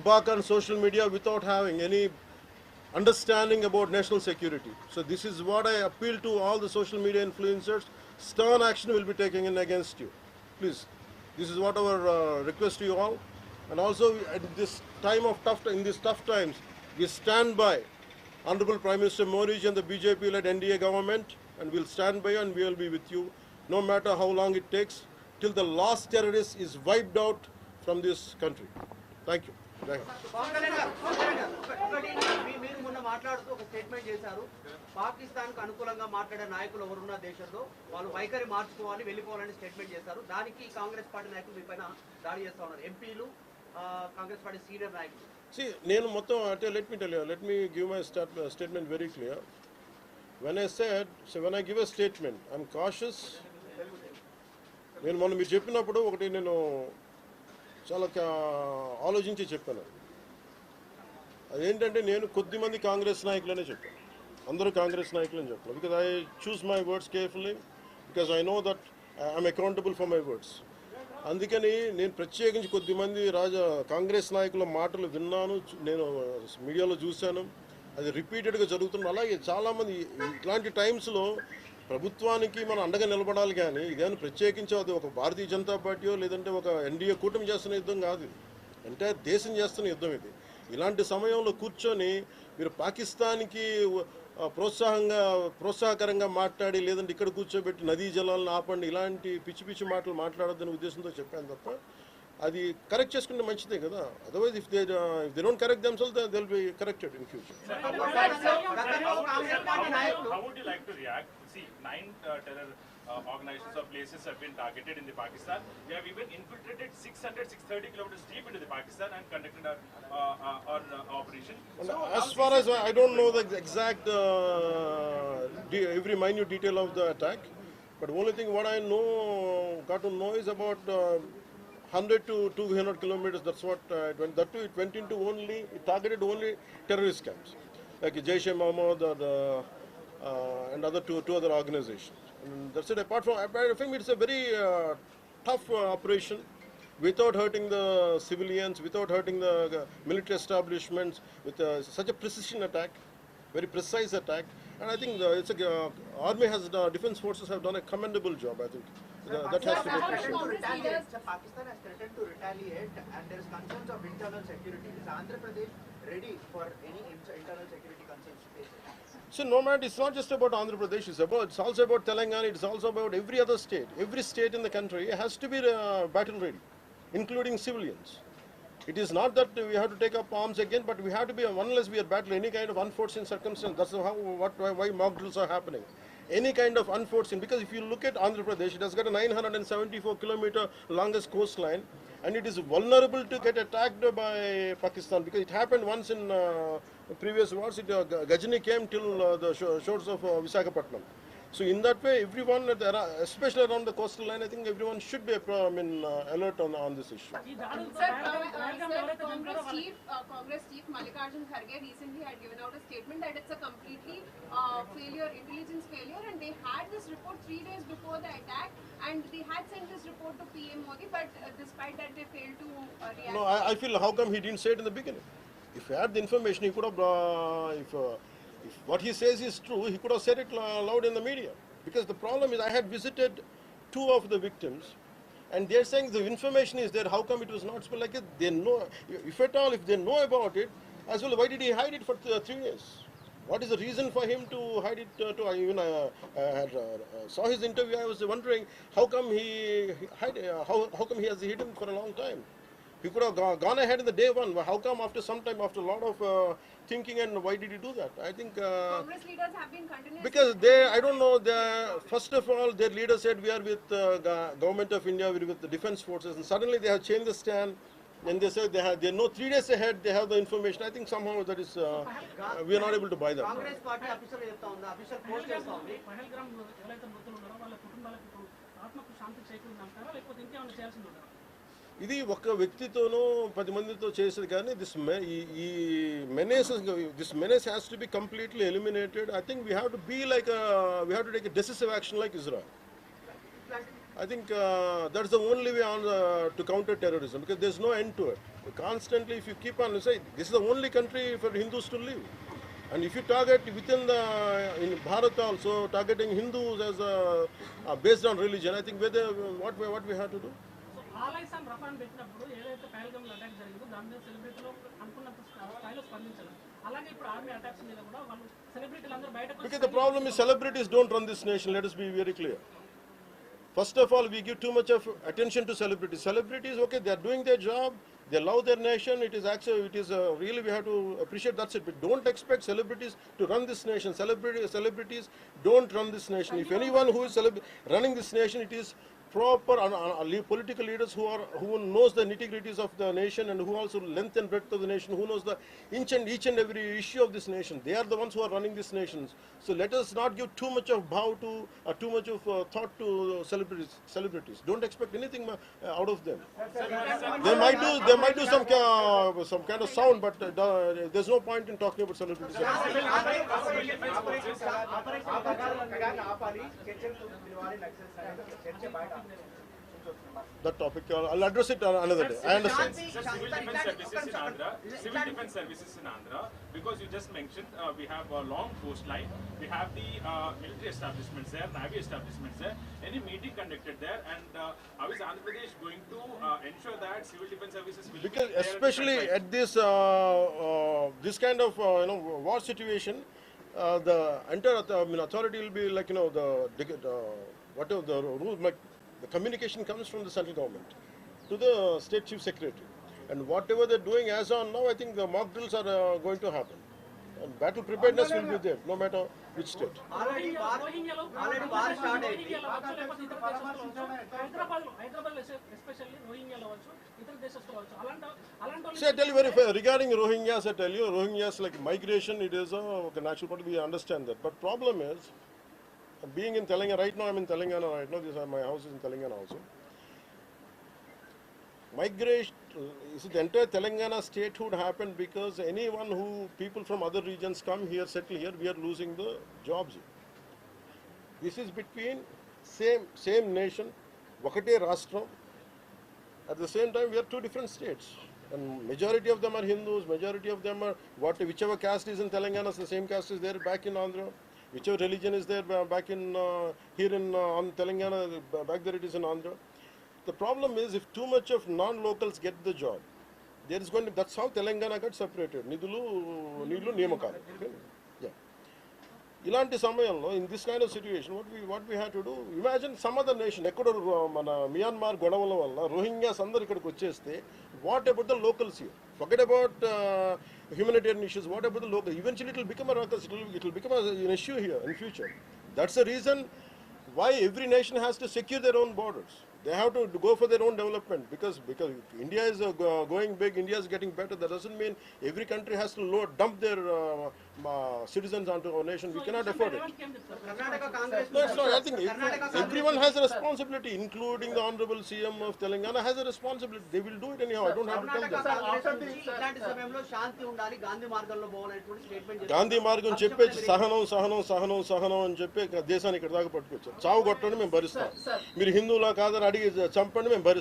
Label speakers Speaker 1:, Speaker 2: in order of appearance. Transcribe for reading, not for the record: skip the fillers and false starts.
Speaker 1: buck on social media without having any understanding about national security. So this is what I appeal to all the social media influencers. Stern action will be taken in against you. Please, this is what our request to you all. And also at this time of in these tough times, we stand by Honorable Prime Minister Modi and the BJP-led NDA government, and we'll stand by you and we will be with you, no matter how long it takes, till the last terrorist is wiped out from this country. Thank you.
Speaker 2: మీరు మొన్న మాట్లాడుతూ ఒక statement చేశారు, పాకిస్తాన్ కు అనుకూలంగా మాట్లాడే నాయకులు ఎవరున్న దేశంలో వాళ్ళు వైఖరి మార్చుకోవాలి, వెళ్ళిపోవాలని స్టేట్మెంట్ చేశారు. దానికి కాంగ్రెస్ పార్టీ నాయకులు మీ పైన దాడి చేస్తా ఉన్నారు, ఎంపీలు, కాంగ్రెస్ పార్టీ సీనియర్ నాయకులు.
Speaker 1: See, నేను మొత్తం అంటే let me give my statement very clear. When I give a statement, I'm cautious. నేను మొన్న మీరు చెప్పినప్పుడు ఒకటి నేను చాలా ఆలోచించి చెప్పాను. అదేంటంటే నేను కొద్దిమంది కాంగ్రెస్ నాయకులనే చెప్పాను, అందరూ కాంగ్రెస్ నాయకులని చెప్పాను. Because I choose my words carefully, because I know that I'm accountable for my words. అందుకని నేను ప్రత్యేకించి కొద్దిమంది కాంగ్రెస్ నాయకుల మాటలు విన్నాను, నేను మీడియాలో చూశాను, అది రిపీటెడ్గా జరుగుతుంది. అలాగే చాలామంది ఇట్లాంటి టైమ్స్లో ప్రభుత్వానికి మనం అండగా నిలబడాలి, కానీ ఇదేమైనా ప్రత్యేకించి అది ఒక భారతీయ జనతా పార్టీయో లేదంటే ఒక ఎన్డీఏ కూటమి చేస్తున్న యుద్ధం కాదు, ఇది అంటే దేశం చేస్తున్న యుద్ధం ఇది. ఇలాంటి సమయంలో కూర్చొని మీరు పాకిస్తాన్కి ప్రోత్సాహకరంగా మాట్లాడి లేదంటే ఇక్కడ కూర్చోబెట్టి నదీ జలాలను ఆపండి, ఇలాంటి పిచ్చి పిచ్చి మాటలు మాట్లాడొద్దనే ఉద్దేశంతో చెప్పాను తప్ప, అది కరెక్ట్ చేసుకుంటే మంచిదే కదా. Otherwise if they don't correct themselves they will be corrected in future.
Speaker 3: How would you like to react? See, 9 terror organizations or places have been targeted in the Pakistan. We have even infiltrated 630 kilometers deep into the Pakistan and conducted our operation.
Speaker 1: So, as far as I don't know the exact every minute detail of the attack, but only thing what I got to know is about 100 to 200 kilometers. That's what it went. That too, it went into it targeted only terrorist camps like Jaish-e-Mohammed and other two other organizations. And that's it. Apart from it's a very tough operation, without hurting the civilians, without hurting the military establishments, with such a precision attack, very precise attack. And I think army defense forces have done a commendable job. I think that has to be appreciated.
Speaker 2: Pakistan has threatened to retaliate, and there is concerns of internal security. Is Andhra Pradesh ready for any internal security concerns to face it?
Speaker 1: So no matter, it's not just about Andhra Pradesh. It's also about Telangana. It's also about every other state. Every state in the country has to be battle ready, including civilians. It is not that we have to take up arms again, but we have to be, unless we are battling any kind of unforeseen circumstance. That's why mock drills are happening. Any kind of unforeseen, because if you look at Andhra Pradesh, it has got a 974-kilometer longest coastline, and it is vulnerable to get attacked by Pakistan, because it happened once in previous wars. Ghajini came till the shores of Visakhapatnam. So in that way, everyone, especially around the coastal line, I think everyone should be alert on this issue.
Speaker 4: Sir, Congress Chief Mallikarjun Kharge recently had given out a statement that it's a completely intelligence failure, and they had this report 3 days before the attack, and they had sent this report to PM Modi, but despite that they failed to react.
Speaker 1: No, I feel, how come he didn't say it in the beginning? If he had the information, he could have, if what he says is true, he could have said it loud in the media. Because the problem is, I had visited 2 of the victims, and they're saying the information is there. How come it was not spoken? Like they know, if at all, if they know about it, as well, why did he hide it for 3 years? What is the reason for him to hide it? Even I saw his interview. I was wondering how come how come he has hidden for a long time? He could have gone ahead in the day one. How come after some time, after a lot of thinking, and why did he do that? I think
Speaker 4: Congress leaders have been continuously,
Speaker 1: because I don't know. First of all, their leader said we are with government of India, we are with the defense forces, and suddenly they have changed the stand. And they said they know 3 days ahead they have the information. I think somehow that is we are not able to buy that.
Speaker 2: Congress party official post chestha undi.
Speaker 5: Pahalgam ellaithe mrutulu unnaro valla kutumbalaku ఆత్మకు శాంతి చేకూరుతుందంటారా లేకపోతే ఇంకేమైనా చేయాల్సింది ఉందా?
Speaker 1: ఇది ఒక వ్యక్తితోనో 10 మందితో చేసేది కానీ this menace has to be completely eliminated. I think we have to be like we have to take a decisive action like Israel. I think that's the only way on to counter terrorism, because there's no end to it. Constantly, if you keep on say this is the only country for Hindus to live, and if you target within the in Bharat also targeting Hindus as based on religion, I think whether what we have to do.
Speaker 5: So ఆలైస్ and రఫాన్ పెట్టినప్పుడు ఏదైతే Pahalgam attack జరిగిందో దాని మీద సెలబ్రిటీలో అనుకున్నంత స్థాయిలో స్పందించారు. అలాగే ఇప్పుడు ఆర్మీ అటాక్స్ మీద కూడా వాళ్ళు సెలబ్రిటీలు అందరూ బయటకు
Speaker 1: Because the problem is celebrities don't run this nation. Let us be very clear. First of all, we give too much of attention to celebrities. Celebrities, okay, they are doing their job. They love their nation. It is actually, really we have to appreciate. That's it. But don't expect celebrities to run this nation. Celebrities don't run this nation. If anyone who is running this nation, it is proper political leaders who knows the nitty-gritties of the nation, and who also length and breadth of the nation, who knows the each and every issue of this nation. They are the ones who are running this nation. So let us not give too much of too much of thought to celebrities. Don't expect anything out of them. They might do some kind of sound, but there's no point in talking about celebrities. That topic, I'll address it another day. I understand.
Speaker 3: Civil defense services in Andhra, because you just mentioned we have a long coastline, we have the military establishments there, navy establishments there. Any meeting conducted there, and how is Andhra Pradesh going to ensure that civil defense services will
Speaker 1: Because
Speaker 3: be there
Speaker 1: especially at this this kind of war situation, the entire authority will be like whatever the rules. The communication comes from the central government to the state chief secretary, and whatever they're doing as on now, I think the mock drills are going to happen, and battle preparedness will be there no matter which state.
Speaker 2: Already war start అయింది.
Speaker 5: Hyderabad especially రోహింగ్యాలో వచ్చు, ఇతర దేశస్తులు వచ్చు. అలాంటి
Speaker 1: So I tell you very fair regarding Rohingyas. I tell you, Rohingyas like migration. It is a natural part. We understand that, but problem is, being in Telangana right now, I'm in Telangana right now. My house is in Telangana also. Migration, the entire Telangana statehood happened because people from other regions come here, settle here, we are losing the jobs here. This is between same nation, Vakate Rashtra. At the same time, we are two different states. And majority of them are Hindus, majority of them are whichever caste is in Telangana, the same caste is there back in Andhra. Whichever religion is there back in here in Telangana, back there it is in Andhra. The problem is, if too much of non-locals get the job, there is going to. That's how Telangana got separated. Nidulu Niyamakalu. Yeah. Ilanti samayamlo, in this kind of situation, what we have to do? Imagine some other nation, Ecuador, Myanmar, Godavala valla, Rohingyas andaru ikkadiki vacheste. What about the locals here? Forget about humanitarian issues. What about the local? Eventually, it will become a ruckus. It will become an issue here in future. That's the reason why every nation has to secure their own borders. They have to go for their own development, because India is going big, India is getting better. That doesn't mean every country has to dump their citizens onto our nation. We cannot afford it.
Speaker 2: Karnataka Congress
Speaker 1: No, it's not. I think everyone has a responsibility, including the Honorable CM of Telangana has a responsibility. They will do it anyhow. I don't have to tell
Speaker 2: Karnataka
Speaker 1: them.
Speaker 2: Congress నుంచి ఇలాంటి సమయంలో శాంతి ఉండాలి, గాంధీ మార్గంలో పోవాలనేటువంటి statement
Speaker 1: Gandhi మార్గం చెప్పే సహనం అని చెప్పి దేశాన్ని ఇక్కడ దాకా పట్టుకొచ్చారు. చావు కొట్టండి మేము భరిస్తాం, మీరు హిందువులా కాదని అడిగి చంపండి మేము భరిస్తాం.